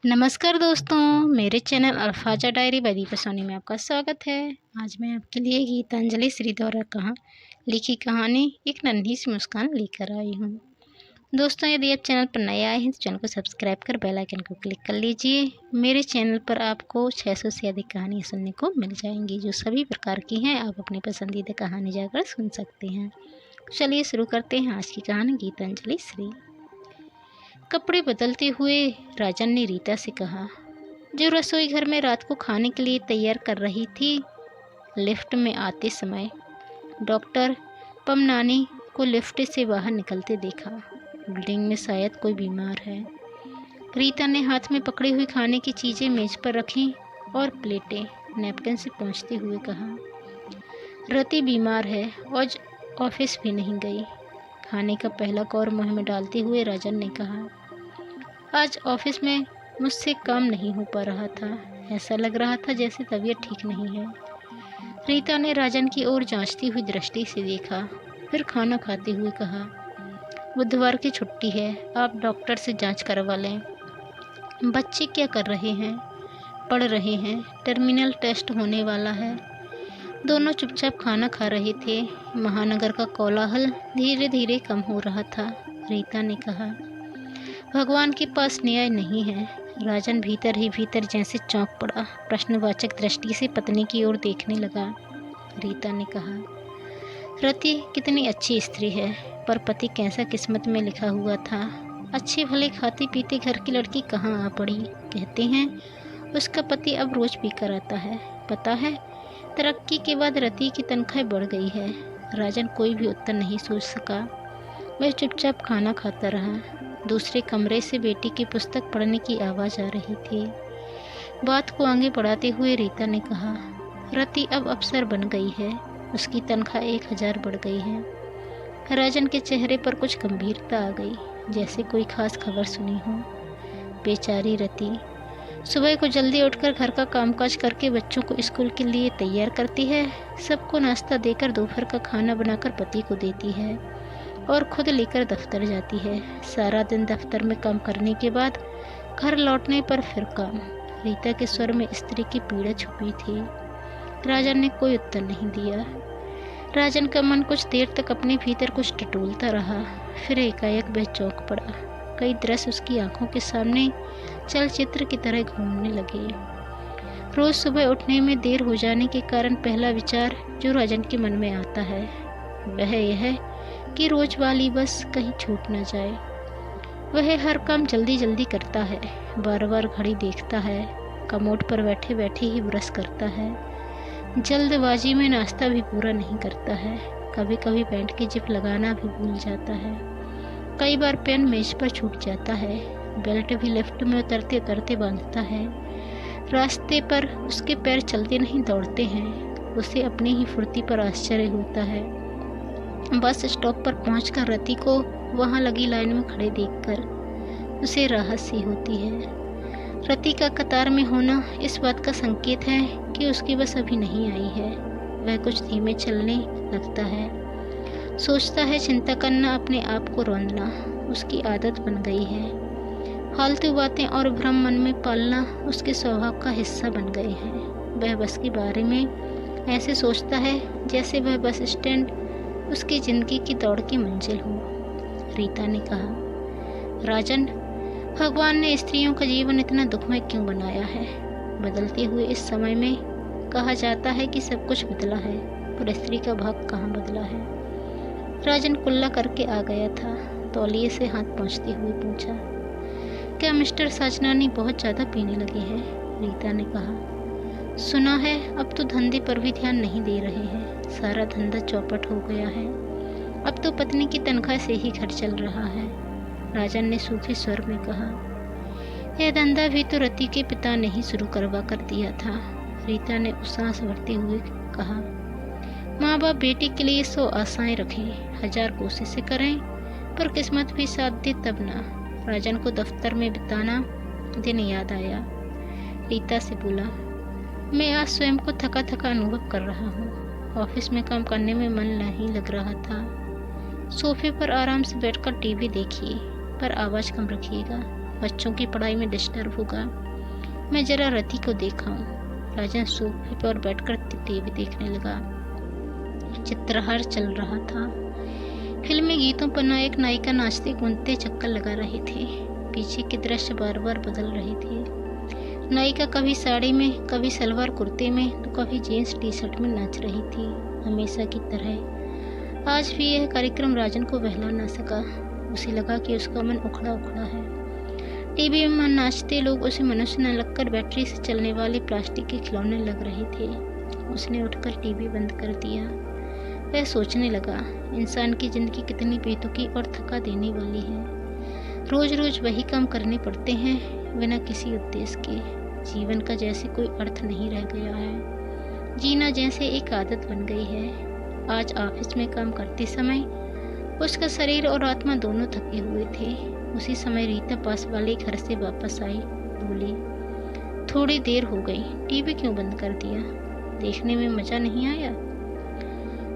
नमस्कार दोस्तों, मेरे channel Alfaza diary by Deepa Soni में आपका स्वागत है। आज मैं आपके लिए गीतांजलि श्री द्वारा लिखी कहानी एक नन्ही सी मुस्कान लेकर आई हूँ। दोस्तों, यदि आप चैनल पर नए आए हैं तो चैनल को सब्सक्राइब कर बेल आइकन को क्लिक कर लीजिए। मेरे चैनल पर आपको 600 से अधिक कहानियाँ सुनने को मिल जाएंगी, जो सभी प्रकार की हैं। आप अपनी पसंदीदा कहानी जाकर सुन सकते हैं। चलिए शुरू करते हैं आज की कहानी गीतांजलि श्री। कपड़े बदलते हुए राजन ने रीता से कहा, जो रसोई घर में रात को खाने के लिए तैयार कर रही थी। लिफ्ट में आते समय डॉक्टर पमनानी को लिफ्ट से बाहर निकलते देखा। बिल्डिंग में शायद कोई बीमार है। रीता ने हाथ में पकड़ी हुई खाने की चीज़ें मेज पर रखीं और प्लेटें नैपकिन से पोंछते हुए कहा, रति बीमार है, आज ऑफिस भी नहीं गई। खाने का पहला कौर मुँह में डालते हुए राजन ने कहा, आज ऑफिस में मुझसे काम नहीं हो पा रहा था। ऐसा लग रहा था जैसे तबीयत ठीक नहीं है। रीता ने राजन की ओर जांचती हुई दृष्टि से देखा, फिर खाना खाते हुए कहा, बुधवार की छुट्टी है, आप डॉक्टर से जांच करवा लें। बच्चे क्या कर रहे हैं? पढ़ रहे हैं। टर्मिनल टेस्ट होने वाला है। दोनों चुपचाप खाना खा रहे थे। महानगर का कोलाहल धीरे धीरे कम हो रहा था। रीता ने कहा, भगवान के पास न्याय नहीं है। राजन भीतर ही भीतर जैसे चौंक पड़ा। प्रश्नवाचक दृष्टि से पत्नी की ओर देखने लगा। रीता ने कहा, रति कितनी अच्छी स्त्री है, पर पति कैसा किस्मत में लिखा हुआ था। अच्छे भले खाती पीती घर की लड़की कहाँ आ पड़ी। कहते हैं उसका पति अब रोज पी कर आता है। पता है, तरक्की के बाद रति की तनख्वाह बढ़ गई है। राजन कोई भी उत्तर नहीं सोच सका। वह चुपचाप खाना खाता रहा। दूसरे कमरे से बेटी की पुस्तक पढ़ने की आवाज़ आ रही थी। बात को आगे बढ़ाते हुए रीता ने कहा, रति अब अफसर बन गई है। उसकी तनख्वाह 1000 बढ़ गई है। राजन के चेहरे पर कुछ गंभीरता आ गई, जैसे कोई खास खबर सुनी हो। बेचारी रति सुबह को जल्दी उठकर घर का कामकाज करके बच्चों को स्कूल के लिए तैयार करती है। सबको नाश्ता देकर दोपहर का खाना बनाकर पति को देती है और खुद लेकर दफ्तर जाती है। सारा दिन दफ्तर में काम करने के बाद घर लौटने पर फिर काम। रीता के स्वर में स्त्री की पीड़ा छुपी थी। राजन ने कोई उत्तर नहीं दिया। राजन का मन कुछ देर तक अपने भीतर कुछ टटोलता रहा। फिर एकाएक वह चौंक पड़ा। कई दृश्य उसकी आंखों के सामने चलचित्र की तरह घूमने लगे। रोज सुबह उठने में देर हो जाने के कारण पहला विचार जो राजन के मन में आता है वह यह है कि रोज वाली बस कहीं छूट न जाए। वह हर काम जल्दी जल्दी करता है। बार बार घड़ी देखता है। कमोड पर बैठे बैठे ही ब्रश करता है। जल्दबाजी में नाश्ता भी पूरा नहीं करता है। कभी कभी पैंट की जिप लगाना भी भूल जाता है। कई बार पेन मेज पर छूट जाता है। बेल्ट भी लिफ्ट में उतरते उतरते बांधता है। रास्ते पर उसके पैर चलते नहीं दौड़ते हैं। उसे अपनी ही फुर्ती पर आश्चर्य होता है। बस स्टॉप पर पहुंचकर रति को वहां लगी लाइन में खड़े देखकर उसे राहत सी होती है। रति का कतार में होना इस बात का संकेत है कि उसकी बस अभी नहीं आई है। वह कुछ धीमे चलने लगता है। सोचता है चिंता करना, अपने आप को रोंदना उसकी आदत बन गई है। फालतू बातें और भ्रम मन में पालना उसके स्वभाव का हिस्सा बन गए हैं। वह बस के बारे में ऐसे सोचता है जैसे वह बस स्टैंड उसकी जिंदगी की दौड़ की मंजिल हो। रीता ने कहा, राजन, भगवान ने स्त्रियों का जीवन इतना दुखमय क्यों बनाया है? बदलते हुए इस समय में कहा जाता है कि सब कुछ बदला है, पर स्त्री का भाग कहाँ बदला है? राजन कुल्ला करके आ गया था। तौलिए से हाथ पोंछते हुए पूछा, क्या मिस्टर साजनानी बहुत ज़्यादा पीने लगे हैं? रीता ने कहा, सुना है अब तो धंधे पर भी ध्यान नहीं दे रहे हैं। सारा धंधा चौपट हो गया है। अब तो पत्नी की तनख्वाह से ही घर चल रहा है। राजन ने सूखे स्वर में कहा, यह धंधा भी तो रति के पिता ने ही शुरू करवा कर दिया था। रीता ने सांस भरते हुए कहा, माँ बाप बेटी के लिए 100 आशाएं रखें, 1000 कोशिशें करें, पर किस्मत भी साथ दे तब ना। राजन को दफ्तर में बिताना दिन याद आया। रीता से बोला, मैं आज स्वयं को थका थका अनुभव कर रहा हूँ। ऑफिस में काम करने में मन नहीं लग रहा था। सोफे पर आराम से बैठकर टीवी देखिए, पर आवाज़ कम रखिएगा। बच्चों की पढ़ाई में डिस्टर्ब होगा। मैं जरा रति को देखा हूँ। राजन सोफे पर बैठकर टीवी देखने लगा। चित्रहार चल रहा था। फिल्मी गीतों पर नायक नायिका नाचते कूदते चक्कर लगा रहे थे। पीछे के दृश्य बार बार बदल रहे थे। नायिका कभी साड़ी में, कभी सलवार कुर्ते में, तो कभी जीन्स टी शर्ट में नाच रही थी, हमेशा की तरह। आज भी यह कार्यक्रम राजन को बहला न सका। उसे लगा कि उसका मन उखड़ा उखड़ा है। टीवी में नाचते लोग उसे मनुष्य न लगकर बैटरी से चलने वाले प्लास्टिक के खिलौने लग रहे थे। उसने उठकर टीवी बंद कर दिया। वह सोचने लगा, इंसान की जिंदगी कितनी बेतुकी और थका देने वाली है। रोज रोज वही काम करने पड़ते हैं बिना किसी उद्देश्य के। जीवन का जैसे कोई अर्थ नहीं रह गया है। जीना जैसे एक आदत बन गई है। आज ऑफिस में काम करते समय उसका शरीर और आत्मा दोनों थके हुए थे। उसी समय रीता पास वाले घर से वापस आई। बोली, थोड़ी देर हो गई, टीवी क्यों बंद कर दिया? देखने में मजा नहीं आया?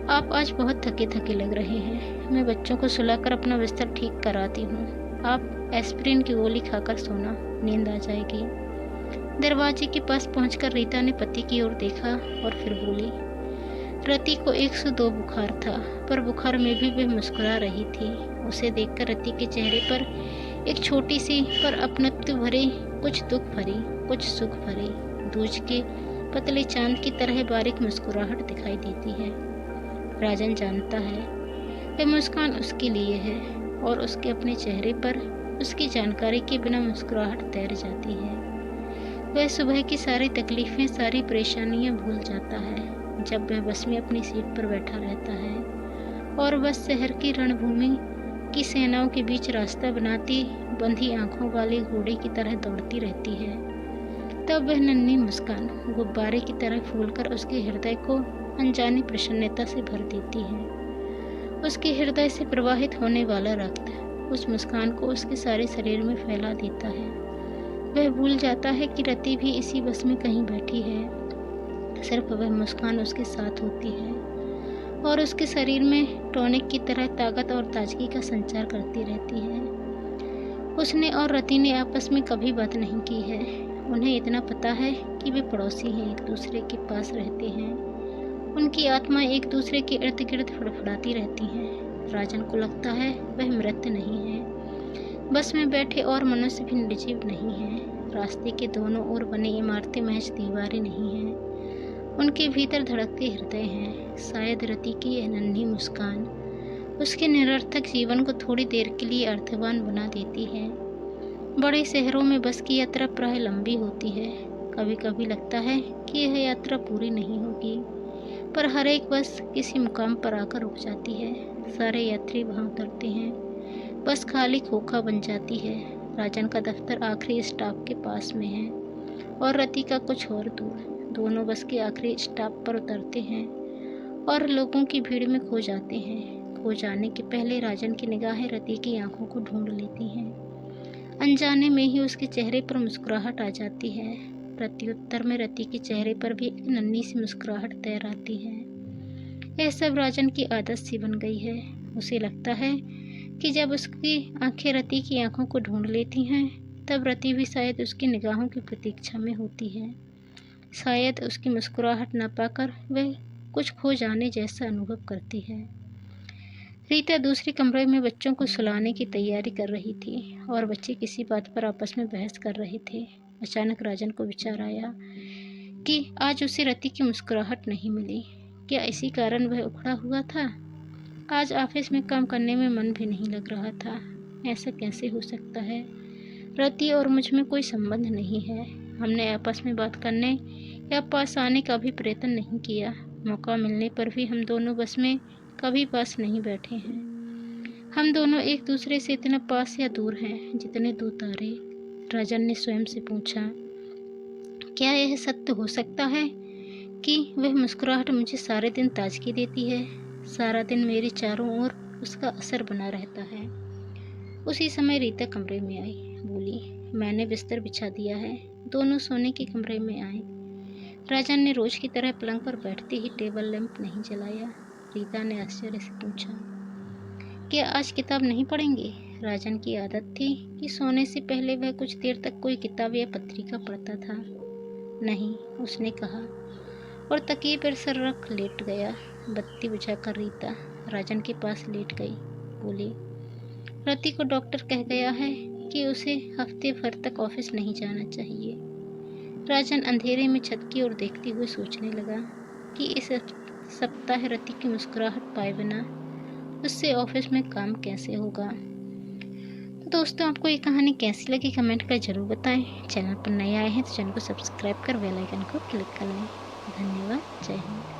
आप आज बहुत थके थके लग रहे हैं। मैं बच्चों को सुलाकर अपना बिस्तर ठीक कराती हूँ। आप एस्पिरिन की गोली खाकर सोना, नींद आ जाएगी। दरवाजे के पास पहुंचकर रीता ने पति की ओर देखा और फिर बोली, रति को 102 बुखार था, पर बुखार में भी वह मुस्कुरा रही थी। उसे देखकर रति के चेहरे पर एक छोटी सी पर अपनत्व भरे, कुछ दुख भरी, कुछ सुख भरी, दूज के पतले चांद की तरह बारीक मुस्कुराहट दिखाई देती है। राजन जानता है वह मुस्कान उसके लिए है और उसके अपने चेहरे पर उसकी जानकारी के बिना मुस्कुराहट तैर जाती है। वह सुबह की सारी तकलीफें, सारी परेशानियां भूल जाता है जब वह बस में अपनी सीट पर बैठा रहता है और बस शहर की रणभूमि की सेनाओं के बीच रास्ता बनाती बंधी आंखों वाले घोड़े की तरह दौड़ती रहती है। तब वह नन्ही मुस्कान गुब्बारे की तरह फूलकर उसके हृदय को अनजानी प्रसन्नता से भर देती है। उसके हृदय से प्रवाहित होने वाला रक्त उस मुस्कान को उसके सारे शरीर में फैला देता है। वह भूल जाता है कि रति भी इसी बस में कहीं बैठी है। सिर्फ वह मुस्कान उसके साथ होती है और उसके शरीर में टॉनिक की तरह ताकत और ताजगी का संचार करती रहती है। उसने और रति ने आपस में कभी बात नहीं की है। उन्हें इतना पता है कि वे पड़ोसी हैं, एक दूसरे के पास रहते हैं। उनकी आत्मा एक दूसरे के इर्द गिर्द फड़फड़ाती रहती हैं। राजन को लगता है वह मृत नहीं है। बस में बैठे और मनुष्य भी निर्जीव नहीं है। रास्ते के दोनों ओर बनी इमारतें महज दीवारें नहीं हैं, उनके भीतर धड़कते हृदय हैं। शायद रति की यह नन्ही मुस्कान उसके निरर्थक जीवन को थोड़ी देर के लिए अर्थवान बना देती है। बड़े शहरों में बस की यात्रा प्राय लंबी होती है। कभी कभी लगता है कि यह यात्रा पूरी नहीं होगी, पर हर एक बस किसी मुकाम पर आकर रुक जाती है। सारे यात्री वहां उतरते हैं। बस खाली खोखा बन जाती है। राजन का दफ्तर आखिरी स्टॉप के पास में है और रति का कुछ और दूर। दोनों बस के आखिरी स्टॉप पर उतरते हैं और लोगों की भीड़ में खो जाते हैं। खो जाने के पहले राजन की निगाहें रति की आंखों को ढूंढ लेती हैं। अनजाने में ही उसके चेहरे पर मुस्कुराहट आ जाती है। प्रत्युत्तर में रति के चेहरे पर भी एक नन्ही सी मुस्कुराहट तैर आती है। यह सब राजन की आदत सी बन गई है। उसे लगता है कि जब उसकी आंखें रति की आंखों को ढूंढ लेती हैं, तब रति भी शायद उसकी निगाहों की प्रतीक्षा में होती है। शायद उसकी मुस्कुराहट न पाकर वह कुछ खो जाने जैसा अनुभव करती है। रीता दूसरे कमरे में बच्चों को सुलाने की तैयारी कर रही थी और बच्चे किसी बात पर आपस में बहस कर रहे थे। अचानक राजन को विचार आया कि आज उसे रति की मुस्कुराहट नहीं मिली। क्या इसी कारण वह उखड़ा हुआ था? आज ऑफिस में काम करने में मन भी नहीं लग रहा था। ऐसा कैसे हो सकता है? रति और मुझ में कोई संबंध नहीं है। हमने आपस में बात करने या पास आने का भी प्रयत्न नहीं किया। मौका मिलने पर भी हम दोनों बस में कभी पास नहीं बैठे हैं। हम दोनों एक दूसरे से इतना पास या दूर हैं जितने दो तारे। राजन ने स्वयं से पूछा, क्या यह सत्य हो सकता है कि वह मुस्कुराहट मुझे सारे दिन ताजगी देती है? सारा दिन मेरे चारों ओर उसका असर बना रहता है। उसी समय रीता कमरे में आई। बोली, मैंने बिस्तर बिछा दिया है, दोनों सोने के कमरे में आए। राजन ने रोज की तरह पलंग पर बैठते ही टेबल लैंप नहीं जलाया। रीता ने आश्चर्य से पूछा, क्या आज किताब नहीं पढ़ेंगे? राजन की आदत थी कि सोने से पहले वह कुछ देर तक कोई किताब या पत्रिका पढ़ता था। नहीं, उसने कहा और तकिए पर सर रख लेट गया। बत्ती बुझाकर रीता राजन के पास लेट गई। बोली, रति को डॉक्टर कह गया है कि उसे हफ्ते भर तक ऑफिस नहीं जाना चाहिए। राजन अंधेरे में छत की ओर देखते हुए सोचने लगा कि इस सप्ताह रति की मुस्कुराहट पाए बिना उससे ऑफिस में काम कैसे होगा। तो दोस्तों, आपको ये कहानी कैसी लगी कमेंट कर ज़रूर बताएं। चैनल पर नए आए हैं तो चैनल को सब्सक्राइब कर बेल आइकन को क्लिक कर लें। धन्यवाद। जय हिंद।